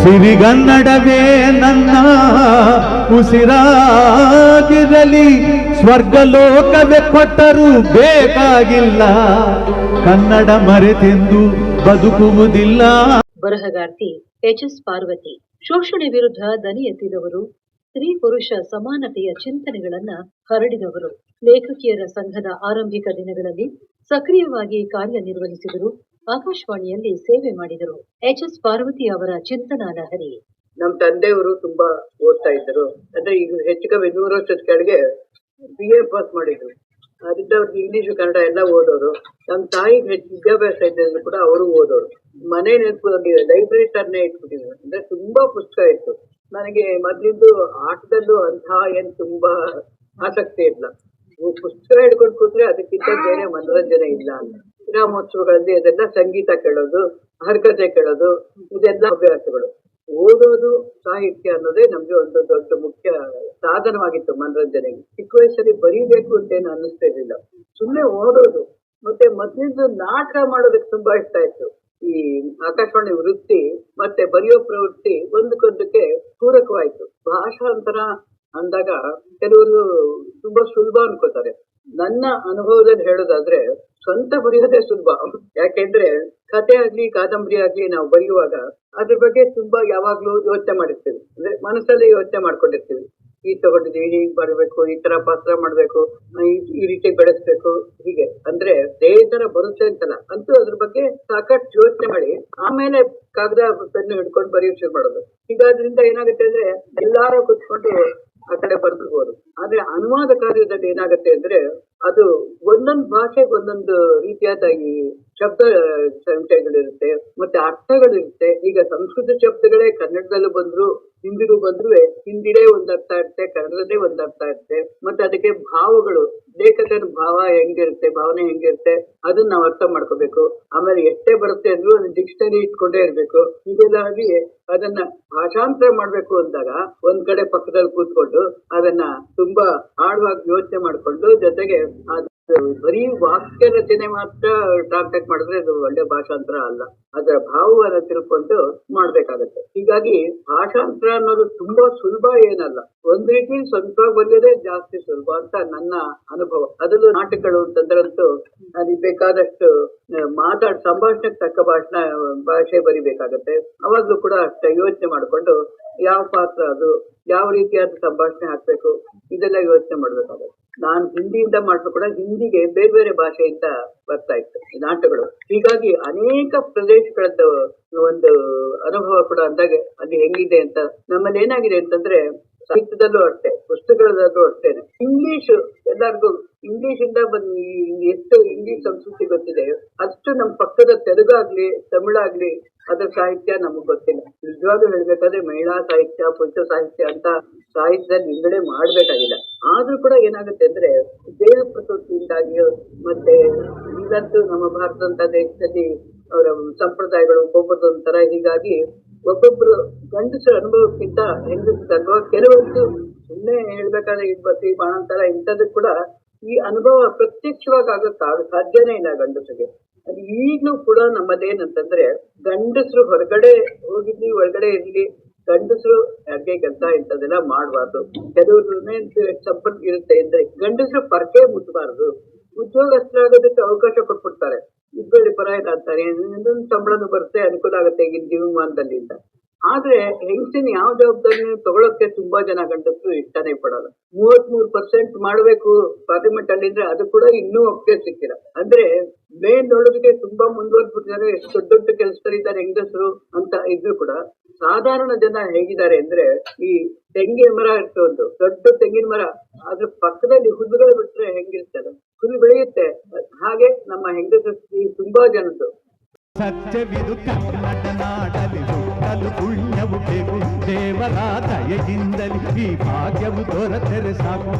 ಸಿರಿಗನ್ನಡವೇ ನನ್ನ ಉಸಿರಾಗಿರಲಿ, ಸ್ವರ್ಗಲೋಕವೇ ಕೊಟ್ಟರೂ ಬೇಕಾಗಿಲ್ಲ, ಕನ್ನಡ ಮರೆತೆಂದು ಬದುಕುವುದಿಲ್ಲ. ಬರಹಗಾರ್ತಿ ಎಚ್.ಎಸ್. ಪಾರ್ವತಿ ಶೋಷಣೆ ವಿರುದ್ಧ ದನಿ ಎತ್ತಿದವರು, ಸ್ತ್ರೀ ಪುರುಷ ಸಮಾನತೆಯ ಚಿಂತನೆಗಳನ್ನ ಹರಡಿದವರು. ಲೇಖಕಿಯರ ಸಂಘದ ಆರಂಭಿಕ ದಿನಗಳಲ್ಲಿ ಸಕ್ರಿಯವಾಗಿ ಕಾರ್ಯನಿರ್ವಹಿಸಿದರು. ಆಕಾಶವಾಣಿಯಲ್ಲಿ ಸೇವೆ ಮಾಡಿದರು. ಎಚ್.ಎಸ್. ಪಾರ್ವತಿ ಅವರ ಚಿಂತನಾ ಲಹರಿ. ನಮ್ಮ ತಂದೆಯವರು ತುಂಬಾ ಓದ್ತಾ ಇದ್ದರು. ಅಂದ್ರೆ ಈಗ ಹೆಚ್ಚು ಕಮ್ಮಿ 100 ವರ್ಷದ ಕೆಳಗೆ BA ಪಾಸ್ ಮಾಡಿದ್ರು. ಅದರಿಂದ ಅವ್ರಿಗೆ ಇಂಗ್ಲಿಷ್ ಕನ್ನಡ ಎಲ್ಲ ಓದೋರು. ನಮ್ಮ ತಾಯಿಗೆ ಹೆಚ್ಚು ವಿದ್ಯಾಭ್ಯಾಸ ಇದ್ದರೂ ಕೂಡ ಅವರು ಓದೋರು. ಮನೆ ನೆನಪು ಲೈಬ್ರರಿ ತರನೇ ಇಟ್ಬಿಟ್ಟಿದ್ರು. ಅಂದ್ರೆ ತುಂಬಾ ಪುಸ್ತಕ ಇತ್ತು. ನನಗೆ ಮೊದ್ಲಿದ್ದು ಆಟದಲ್ಲೂ ಏನ್ ತುಂಬಾ ಆಸಕ್ತಿ ಇಲ್ಲ. ಪುಸ್ತಕ ಹಿಡ್ಕೊಂಡು ಕೂತ್ರೆ ಅದಕ್ಕಿಂತ ಬೇರೆ ಮನೋರಂಜನೆ ಇಲ್ಲ ಅಂತ. ಗ್ರಾಮೋತ್ಸವಗಳಲ್ಲಿ ಅದೆಲ್ಲ ಸಂಗೀತ ಕೇಳೋದು, ಹರಕತೆ ಕೇಳೋದು, ಇದೆಲ್ಲ ಹವ್ಯಾಸಗಳು. ಓದೋದು, ಸಾಹಿತ್ಯ ಅನ್ನೋದೇ ನಮ್ಗೆ ಒಂದು ದೊಡ್ಡ ಮುಖ್ಯ ಸಾಧನವಾಗಿತ್ತು ಮನರಂಜನೆಗೆ. ಚಿಕ್ಕ ವಯಸ್ಸಲ್ಲಿ ಬರೀಬೇಕು ಅಂತ ಏನು ಅನ್ನಿಸ್ತಾ ಇರ್ಲಿಲ್ಲ, ಸುಮ್ಮನೆ ಓದೋದು. ಮತ್ತೆ ಮೊದ್ಲಿಂದ ನಾಟಕ ಮಾಡೋದಕ್ಕೆ ತುಂಬಾ ಇಷ್ಟ ಇತ್ತು. ಈ ಆಕಾಶವಾಣಿ ವೃತ್ತಿ ಮತ್ತೆ ಬರೆಯೋ ಪ್ರವೃತ್ತಿ ಒಂದಕ್ಕೊಂದಕ್ಕೆ ಪೂರಕವಾಯ್ತು. ಭಾಷಾಂತರ ಅಂದಾಗ ಕೆಲವರು ತುಂಬಾ ಸುಲಭ ಅನ್ಕೋತಾರೆ. ನನ್ನ ಅನುಭವದಲ್ಲಿ ಹೇಳೋದಾದ್ರೆ ಸ್ವಂತ ಬರೆಯೋದೇ ಸುಲಭ. ಯಾಕೆಂದ್ರೆ ಕಥೆ ಆಗ್ಲಿ ಕಾದಂಬರಿ ಆಗ್ಲಿ ನಾವು ಬರೆಯುವಾಗ ಅದ್ರ ಬಗ್ಗೆ ತುಂಬಾ ಯಾವಾಗ್ಲೂ ಯೋಚನೆ ಮಾಡಿರ್ತೀವಿ. ಅಂದ್ರೆ ಮನಸ್ಸಲ್ಲಿ ಯೋಚನೆ ಮಾಡ್ಕೊಂಡಿರ್ತೀವಿ. ಈಗ ತಗೊಂಡಿದೀವಿ, ಹೀಗ್ ಬರಬೇಕು, ಈ ತರ ಪಾತ್ರ ಮಾಡ್ಬೇಕು, ಈ ರೀತಿ ಬೆಳೆಸ್ಬೇಕು, ಹೀಗೆ ಅಂದ್ರೆ ಅದೇ ತರ ಬರುತ್ತೆ ಅಂತಲ್ಲ. ಅಂತೂ ಅದ್ರ ಬಗ್ಗೆ ಸಾಕಷ್ಟು ಯೋಚನೆ ಮಾಡಿ ಆಮೇಲೆ ಕಾಗದ ಪೆನ್ನು ಹಿಡ್ಕೊಂಡು ಬರೆಯೋಕೆ ಶುರು ಮಾಡೋದು. ಹೀಗಾದ್ರಿಂದ ಏನಾಗುತ್ತೆ ಅಂದ್ರೆ ಎಲ್ಲಾರು ಕುತ್ಕೊಂಡು ಆ ಕಡೆ ಬರ್ಬಿಡ್ಬೋದು. ಆದ್ರೆ ಅನುವಾದ ಕಾರ್ಯದಲ್ಲಿ ಏನಾಗುತ್ತೆ ಅಂದ್ರೆ ಅದು ಒಂದೊಂದು ಭಾಷೆಗೆ ಒಂದೊಂದು ರೀತಿಯಾದ ಈ ಶಬ್ದ ಸಂಖ್ಯೆಗಳಿರುತ್ತೆ, ಮತ್ತೆ ಅರ್ಥಗಳಿರುತ್ತೆ. ಈಗ ಸಂಸ್ಕೃತ ಶಬ್ದಗಳೇ ಕನ್ನಡದಲ್ಲೂ ಬಂದ್ರು ಹಿಂದಿಗೂ ಬಂದ್ರು ಹಿಂದಿಲೇ ಒಂದ್ ಅರ್ಥ ಇರುತ್ತೆ, ಕನ್ನಡದೇ ಒಂದ್ ಅರ್ಥ ಇರುತ್ತೆ. ಮತ್ತೆ ಅದಕ್ಕೆ ಭಾವಗಳು, ಲೇಖಕನ ಭಾವ ಹೆಂಗಿರುತ್ತೆ, ಭಾವನೆ ಹೆಂಗಿರುತ್ತೆ ಅದನ್ನ ನಾವು ಅರ್ಥ ಮಾಡ್ಕೋಬೇಕು. ಆಮೇಲೆ ಎಷ್ಟೇ ಬರುತ್ತೆ ಅಂದ್ರೂ ಅದನ್ನ ಡಿಕ್ಷನರಿ ಇಟ್ಕೊಂಡೇ ಇರ್ಬೇಕು. ಹೀಗೆಲ್ಲ ಆಗಿ ಅದನ್ನ ಭಾಷಾಂತರ ಮಾಡ್ಬೇಕು ಅಂದಾಗ ಒಂದ್ ಕಡೆ ಪಕ್ಕದಲ್ಲಿ ಕೂತ್ಕೊಂಡು ಅದನ್ನ ತುಂಬಾ ಆಳವಾಗಿ ಯೋಚನೆ ಮಾಡ್ಕೊಂಡು, ಜೊತೆಗೆ ಬರೀ ವಾಕ್ಯ ರಚನೆ ಮಾತ್ರ ಟ್ರಾನ್ಸ್ಲೇಟ್ ಮಾಡಿದ್ರೆ ಅದು ಒಳ್ಳೆ ಭಾಷಾಂತರ ಅಲ್ಲ. ಅದರ ಭಾವವನ್ನು ತಿಳ್ಕೊಂಡು ಮಾಡ್ಬೇಕಾಗತ್ತೆ. ಹೀಗಾಗಿ ಭಾಷಾಂತರ ಅನ್ನೋದು ತುಂಬಾ ಸುಲಭ ಏನಲ್ಲ. ಒಂದ್ ರೀತಿ ಸ್ವಂತವಾಗಿ ಬರೆಯೋದೇ ಜಾಸ್ತಿ ಸುಲಭ ಅಂತ ನನ್ನ ಅನುಭವ. ಅದರಲ್ಲೂ ನಾಟಕಗಳು ಅಂತಂದ್ರಂತೂ ನನಗೆ ಬೇಕಾದಷ್ಟು ಸಂಭಾಷಣೆಗೆ ತಕ್ಕ ಭಾಷೆ ಬರಿಬೇಕಾಗತ್ತೆ. ಅವಾಗ್ಲೂ ಕೂಡ ಅಷ್ಟೇ ಯೋಚನೆ ಮಾಡ್ಕೊಂಡು ಯಾವ ಪಾತ್ರ ಅದು, ಯಾವ ರೀತಿಯಾದ ಸಂಭಾಷಣೆ ಹಾಕ್ಬೇಕು, ಇದೆಲ್ಲ ಯೋಚನೆ ಮಾಡ್ಬೇಕಾಗತ್ತೆ. ನಾನು ಹಿಂದಿಯಿಂದ ಮಾಡಿದ್ರು ಕೂಡ ಹಿಂದಿಗೆ ಬೇರೆ ಬೇರೆ ಭಾಷೆಯಿಂದ ಬರ್ತಾ ಇತ್ತು ನಾಟಕಗಳು. ಹೀಗಾಗಿ ಅನೇಕ ಪ್ರದೇಶಗಳದ್ದು ಒಂದು ಅನುಭವ ಕೂಡ ಅಂದಾಗ ಅಲ್ಲಿ ಹೆಂಗಿದೆ ಅಂತ. ನಮ್ಮಲ್ಲಿ ಏನಾಗಿದೆ ಅಂತಂದ್ರೆ ಸಾಹಿತ್ಯದಲ್ಲೂ ಅಷ್ಟೇ, ಪುಸ್ತಕಗಳಲ್ಲೂ ಅಷ್ಟೇನೆ ಇಂಗ್ಲಿಷ್ ಎಲ್ಲರಿಗೂ ಇಂಗ್ಲಿಷ್ ಇಂದ ಎಷ್ಟು ಇಂಗ್ಲಿಷ್ ಸಂಸ್ಕೃತಿ ಗೊತ್ತಿದೆ ಅಷ್ಟು ನಮ್ಮ ಪಕ್ಕದ ತೆಲುಗಾಗ್ಲಿ ತಮಿಳಾಗ್ಲಿ ಅದರ ಸಾಹಿತ್ಯ ನಮಗ್ ಗೊತ್ತಿಲ್ಲ. ನಿಜವಾಗ್ಲೂ ಹೇಳ್ಬೇಕಾದ್ರೆ ಮಹಿಳಾ ಸಾಹಿತ್ಯ, ಪುರುಷ ಸಾಹಿತ್ಯ ಅಂತ ಸಾಹಿತ್ಯದಲ್ಲಿ ವಿಂಗಡಣೆ ಮಾಡ್ಬೇಕಾಗಿಲ್ಲ. ಆದ್ರೂ ಕೂಡ ಏನಾಗುತ್ತೆ ಅಂದ್ರೆ ದೇಹ ಪ್ರಕೃತಿಯಿಂದಾಗಿ ಮತ್ತೆ ಈಗಂತೂ ನಮ್ಮ ಭಾರತದಂತ ದೇಶದಲ್ಲಿ ಅವರ ಸಂಪ್ರದಾಯಗಳು ಒಬ್ಬೊಬ್ಬರದ್ದು ಒಂಥರ. ಹೀಗಾಗಿ ಒಬ್ಬೊಬ್ರು ಗಂಡಸರ ಅನುಭವಕ್ಕಿಂತ ಹೆಂಗಸರ ಅನುಭವ ಕೆಲವೊಂದು ಸುಮ್ಮನೆ ಹೇಳ್ಬೇಕಾದ್ರೆ ಇಬ್ಬತ್ತಿ ಬಾಣಂತರ ಇಂಥದ್ದು ಕೂಡ ಈ ಅನುಭವ ಪ್ರತ್ಯಕ್ಷವಾಗಿ ಆಗಕ್ಕೆ ಸಾಧ್ಯನೇ ಇಲ್ಲ ಗಂಡಸರಿಗೆ. ಅದು ಈಗ್ಲೂ ಕೂಡ ನಮ್ಮದೇನಂತಂದ್ರೆ ಗಂಡಸರು ಹೊರಗಡೆ ಹೋಗಿರ್ಲಿ ಒಳಗಡೆ ಇರ್ಲಿ, ಗಂಡಸರು ಅಡ್ಗೆ ಕೆಲಸ ಇಂಥದ್ದೆಲ್ಲ ಮಾಡಬಾರ್ದು. ಕೆಲವ್ರನ್ನೇ ಸಂಪರ್ಕ ಇರುತ್ತೆ ಅಂದ್ರೆ ಗಂಡಸರು ಪರಕೆ ಮುಟ್ಟಬಾರ್ದು, ಉದ್ಯೋಗಸ್ಥರಾಗೋದಕ್ಕೆ ಅವಕಾಶ ಕೊಟ್ಬಿಡ್ತಾರೆ. ಇಬ್ಬರಿ ಪರಾಯಣ ಅಂತಾರೆ, ಸಂಬಳನೂ ಬರುತ್ತೆ, ಅನುಕೂಲ ಆಗುತ್ತೆ ಈಗಿನ ಜೀವಮಾನದಲ್ಲಿ ಅಂತ. ಆದ್ರೆ ಹೆಂಗಸಿನ ಯಾವ ಜವಾಬ್ದಾರಿ ತಗೊಳಕ್ಕೆ ತುಂಬಾ ಜನ ಗಂಡಸರು ಇಷ್ಟನೇ ಪಡೋಲ್ಲ. 33% ಮಾಡಬೇಕು ಪಾರ್ಲಿಮೆಂಟ್ ಅಲ್ಲಿ ಅಂದ್ರೆ ಅದು ಕೂಡ ಇನ್ನೂ ಒಪ್ಪಿಗೆ ಸಿಕ್ಕಿಲ್ಲ. ಅಂದ್ರೆ ಮೇನ್ ನೋಡೋದಕ್ಕೆ ತುಂಬಾ ಮುಂದುವರೆದ್ಬಿಟ್ಟಿದ್ದಾರೆ, ಎಷ್ಟು ದೊಡ್ಡ ದೊಡ್ಡ ಕೆಲಸದಲ್ಲಿದ್ದಾರೆ ಹೆಂಗಸರು ಅಂತ ಇದ್ರು ಕೂಡ ಸಾಧಾರಣ ಜನ ಹೇಗಿದ್ದಾರೆ ಅಂದ್ರೆ ಈ ತೆಂಗಿನ ಮರ ಇರ್ತದೆ, ಒಂದು ದೊಡ್ಡ ತೆಂಗಿನ ಮರ, ಅದ್ರ ಪಕ್ಕದಲ್ಲಿ ಹುಲ್ಲುಗಳು ಬಿಟ್ರೆ ಹೆಂಗಿರ್ತದೆ, ಹುಲ್ಲು ಬೆಳೆಯುತ್ತೆ. ಹಾಗೆ ನಮ್ಮ ಹೆಂಗಸರು ತುಂಬಾ ಜನದ್ದು ಸತ್ಯವಿದು ಕನ್ನಡ ನಾಡಲಿ ಹುಟ್ಟಲು ಪುಣ್ಯವು ಬೇಕು, ದೇವರ ದಯೆಯಿಂದಲಿ ಈ ಭಾಗ್ಯವು ದೊರೆತರೆ ಸಾಕು.